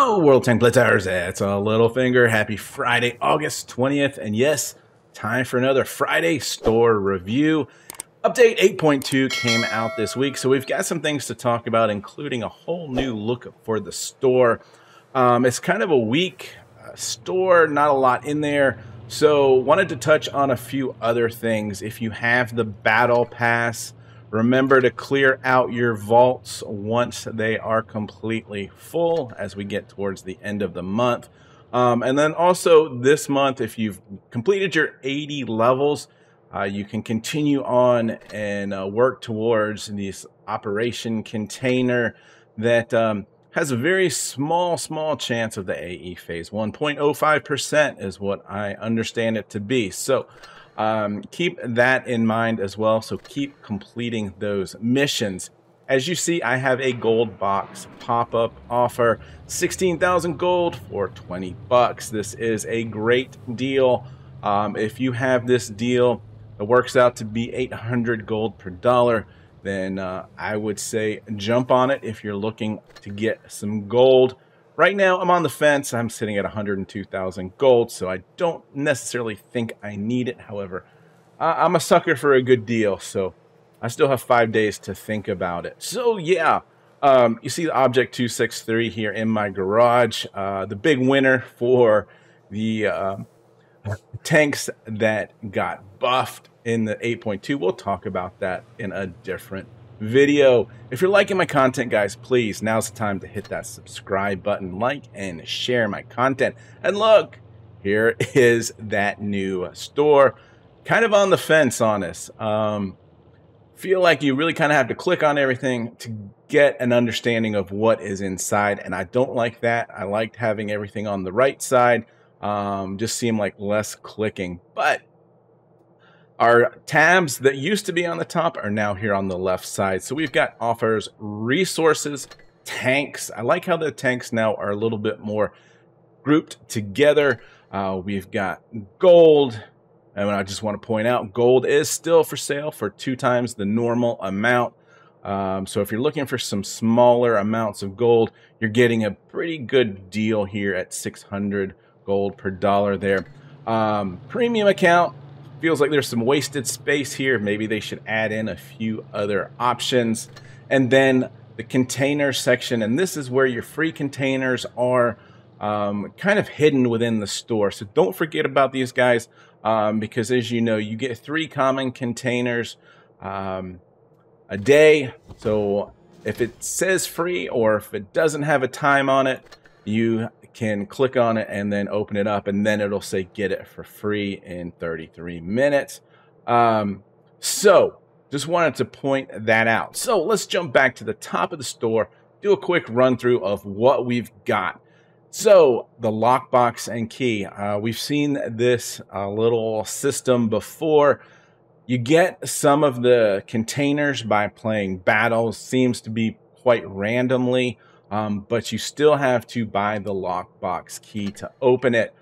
Hello, World Tank Blitzers. It's a Littlefinger. Happy Friday, August 20th. And yes, time for another Friday store review. Update 8.2 came out this week, so we've got some things to talk about, including a whole new look for the store. It's kind of a weak store, not a lot in there. So wanted to touch on a few other things. If you have the Battle Pass, remember to clear out your vaults once they are completely full as we get towards the end of the month. And then also this month, if you've completed your 80 levels, you can continue on and work towards this operation container that has a very small chance of the AE phase. 1.05% is what I understand it to be. So keep that in mind as well. So keep completing those missions. As you see, I have a gold box pop-up offer, 16,000 gold for 20 bucks. This is a great deal. If you have this deal, it works out to be 800 gold per dollar. Then I would say jump on it if you're looking to get some gold. Right now, I'm on the fence. I'm sitting at 102,000 gold, so I don't necessarily think I need it. However, I'm a sucker for a good deal, so I still have 5 days to think about it. So yeah, you see the Object 263 here in my garage. The big winner for the tanks that got buffed in the 8.2. We'll talk about that in a different video. If you're liking my content, guys, please, now's the time to hit that subscribe button, like and share my content. And look, here is that new store. Kind of on the fence on this. Feel like you really kind of have to click on everything to get an understanding of what is inside, and I don't like that. I liked having everything on the right side. Just seemed like less clicking, but our tabs that used to be on the top are now here on the left side. So we've got offers, resources, tanks. I like how the tanks now are a little bit more grouped together. We've got gold. And I just want to point out, gold is still for sale for 2 times the normal amount. So if you're looking for some smaller amounts of gold, you're getting a pretty good deal here at 600 gold per dollar there. Premium account. Feels like there's some wasted space here. Maybe they should add in a few other options. And then the container section, and this is where your free containers are kind of hidden within the store. So don't forget about these guys, because as you know, you get 3 common containers a day. So if it says free or if it doesn't have a time on it, you can click on it and then open it up, and then it'll say get it for free in 33 minutes. So just wanted to point that out. So let's jump back to the top of the store, do a quick run through of what we've got. So the lockbox and key, we've seen this little system before. You get some of the containers by playing battles, seems to be quite randomly. But you still have to buy the lockbox key to open it.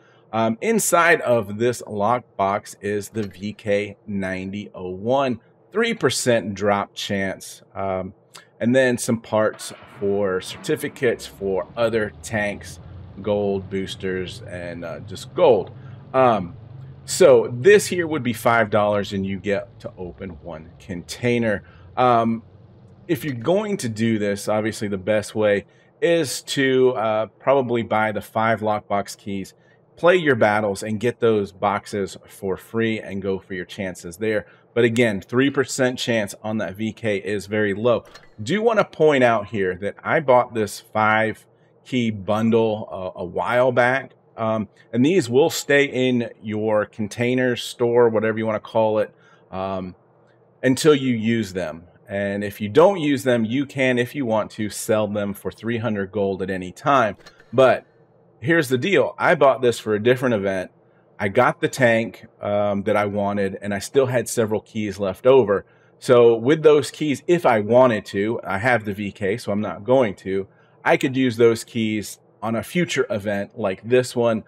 Inside of this lockbox is the VK9001, 3% drop chance, and then some parts for certificates for other tanks, gold boosters, and just gold. So this here would be $5, and you get to open 1 container. If you're going to do this, obviously the best way is to probably buy the 5 lockbox keys, play your battles, and get those boxes for free and go for your chances there. But again, 3% chance on that VK is very low. Do want to point out here that I bought this 5 key bundle a while back, and these will stay in your container store, whatever you want to call it, until you use them. And if you don't use them, you can, if you want to, sell them for 300 gold at any time. But here's the deal. I bought this for a different event. I got the tank that I wanted, and I still had several keys left over. So with those keys, if I wanted to, I have the VK, so I'm not going to, I could use those keys on a future event like this one.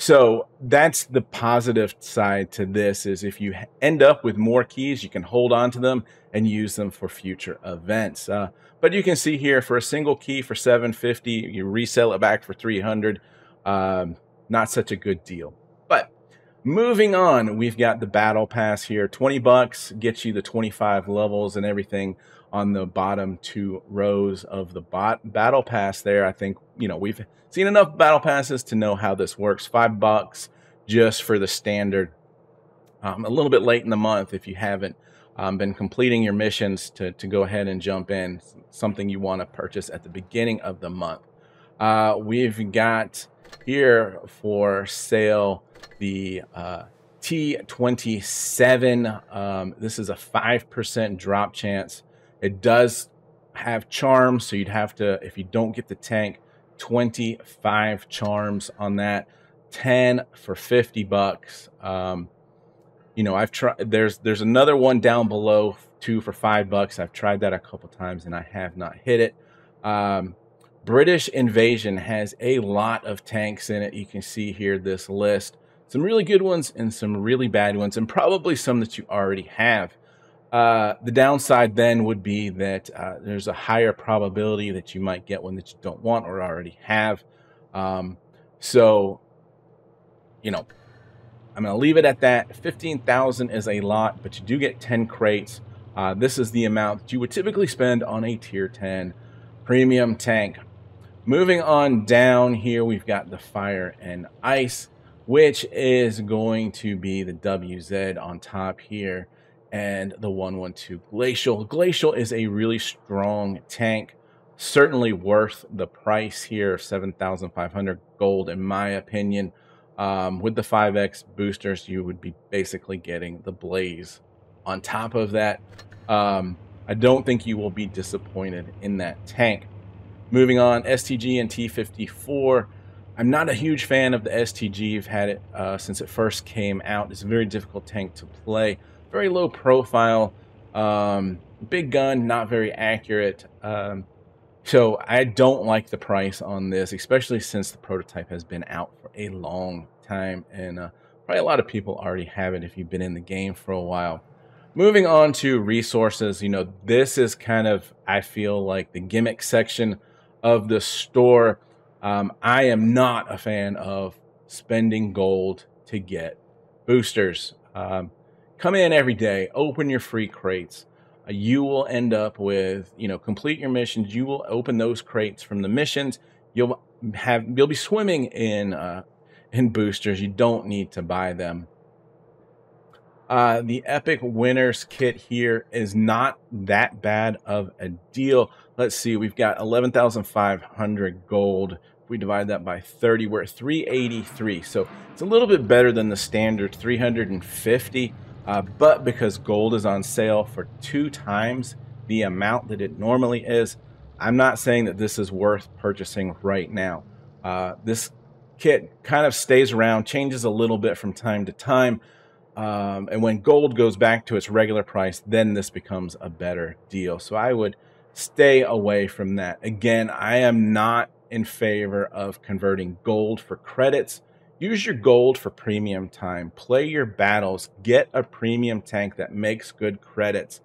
So that's the positive side to this, is if you end up with more keys, you can hold on to them and use them for future events. But you can see here, for a single key for $750, you resell it back for $300. Not such a good deal. But moving on, we've got the battle pass here. 20 bucks gets you the 25 levels and everything on the bottom 2 rows of the battle pass there. I think, we've seen enough battle passes to know how this works. $5 just for the standard. A little bit late in the month if you haven't been completing your missions to go ahead and jump in. Something you want to purchase at the beginning of the month. We've got here for sale the T27. This is a 5% drop chance. It does have charms, so you'd have to, if you don't get the tank, 25 charms on that. 10 for 50 bucks. I've tried, there's another one down below, 2 for $5. I've tried that a couple times and I have not hit it. British Invasion has a lot of tanks in it. You can see here this list. Some really good ones and some really bad ones, and probably some that you already have. The downside then would be that there's a higher probability that you might get one that you don't want or already have. So, I'm going to leave it at that. 15,000 is a lot, but you do get 10 crates. This is the amount that you would typically spend on a tier 10 premium tank. Moving on down here, we've got the Fire and Ice, which is going to be the WZ on top here, and the 112 Glacial. Glacial is a really strong tank, certainly worth the price here of 7,500 gold, in my opinion. With the 5x boosters, you would be basically getting the Blaze on top of that. I don't think you will be disappointed in that tank. Moving on, STG and T54. I'm not a huge fan of the STG. I've had it since it first came out. It's a very difficult tank to play. Very low profile. Big gun, not very accurate. So I don't like the price on this, especially since the prototype has been out for a long time. And probably a lot of people already have it if you've been in the game for a while. Moving on to resources, this is kind of, I feel like, the gimmick section of the store. I am not a fan of spending gold to get boosters. Come in every day, open your free crates. You will end up with, complete your missions. You will open those crates from the missions. You'll be swimming in boosters. You don't need to buy them. The Epic Winners kit here is not that bad of a deal. Let's see, we've got 11,500 gold. If we divide that by 30, we're at 383. So it's a little bit better than the standard 350. But because gold is on sale for 2 times the amount that it normally is, I'm not saying that this is worth purchasing right now. This kit kind of stays around, changes a little bit from time to time. And when gold goes back to its regular price, then this becomes a better deal. So I would stay away from that. Again, I am not in favor of converting gold for credits. Use your gold for premium time. Play your battles. Get a premium tank that makes good credits.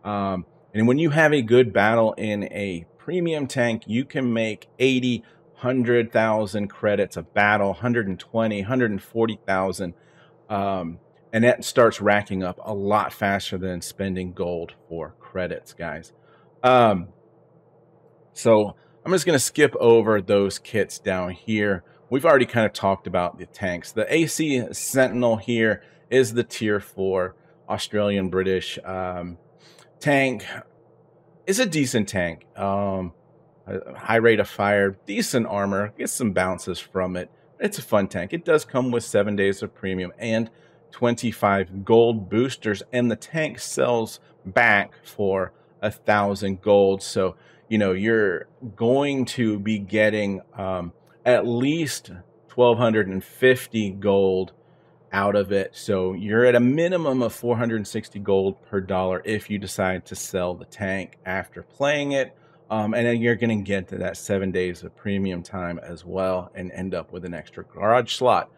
And when you have a good battle in a premium tank, you can make 80, 100,000 credits a battle, 120, 140,000. And that starts racking up a lot faster than spending gold for credits, guys. So I'm just going to skip over those kits down here. We've already kind of talked about the tanks. The AC Sentinel here is the tier 4 Australian British tank. It's a decent tank. High rate of fire, decent armor, gets some bounces from it. It's a fun tank. It does come with 7 days of premium and 25 gold boosters, and the tank sells back for 1,000 gold. So, you're going to be getting at least 1,250 gold out of it. So you're at a minimum of 460 gold per dollar if you decide to sell the tank after playing it. And then you're going to get to that 7 days of premium time as well and end up with an extra garage slot.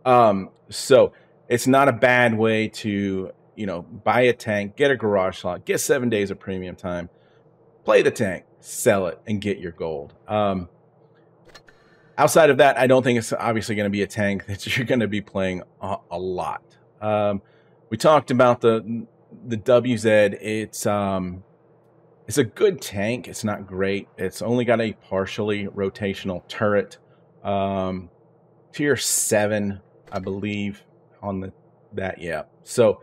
So it's not a bad way to, you know, buy a tank, get a garage slot, get 7 days of premium time, play the tank, sell it, and get your gold. Outside of that, I don't think it's obviously going to be a tank that you're going to be playing a lot. We talked about the WZ. It's a good tank. It's not great. It's only got a partially rotational turret. Tier 7, I believe, on that. Yeah. So,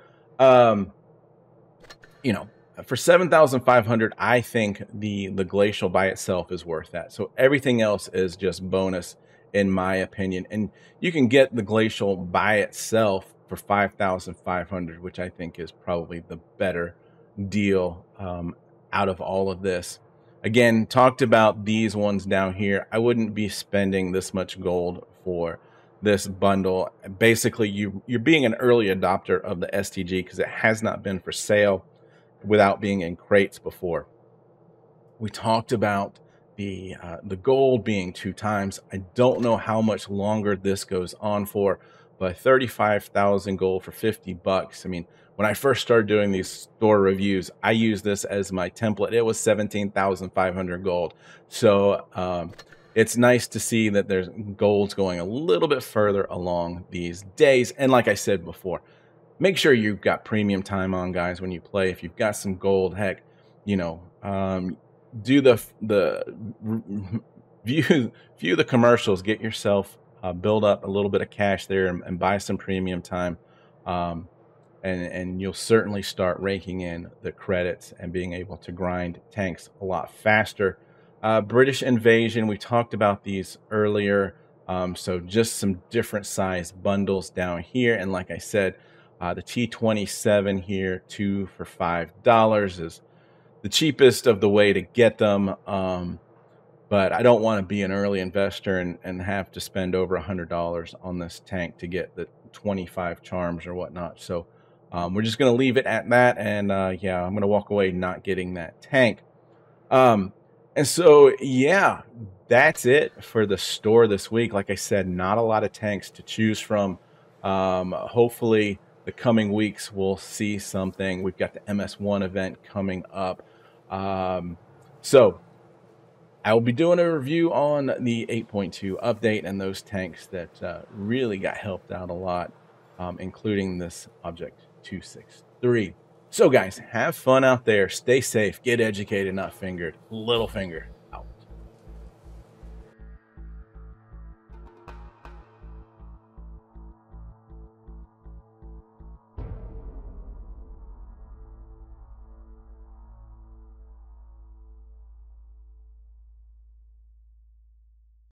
you know, for 7,500, I think the glacial by itself is worth that. So everything else is just bonus, in my opinion. And you can get the glacial by itself for 5,500, which I think is probably the better deal out of all of this. Again, talked about these ones down here. I wouldn't be spending this much gold for this bundle. Basically, you're being an early adopter of the STG because it has not been for sale without being in crates before. We talked about the gold being 2 times. I don't know how much longer this goes on for, but 35,000 gold for 50 bucks. I mean, when I first started doing these store reviews, I used this as my template. It was 17,500 gold. So it's nice to see that there's gold's going a little bit further along these days. And like I said before, make sure you've got premium time on, guys, when you play. If you've got some gold, heck, you know, do view the commercials, get yourself build up a little bit of cash there and buy some premium time. And you'll certainly start raking in the credits and being able to grind tanks a lot faster. British Invasion, we talked about these earlier. So just some different size bundles down here. And like I said, the T27 here, 2 for $5 is the cheapest of the way to get them. But I don't want to be an early investor and have to spend over $100 on this tank to get the 25 charms or whatnot. So we're just going to leave it at that. And yeah, I'm going to walk away not getting that tank. And so, yeah, that's it for the store this week. Like I said, not a lot of tanks to choose from. Hopefully the coming weeks we'll see something. We've got the MS1 event coming up. So I will be doing a review on the 8.2 update and those tanks that really got helped out a lot, including this Object 263. So guys, have fun out there. Stay safe. Get educated, not fingered. Littlefinger.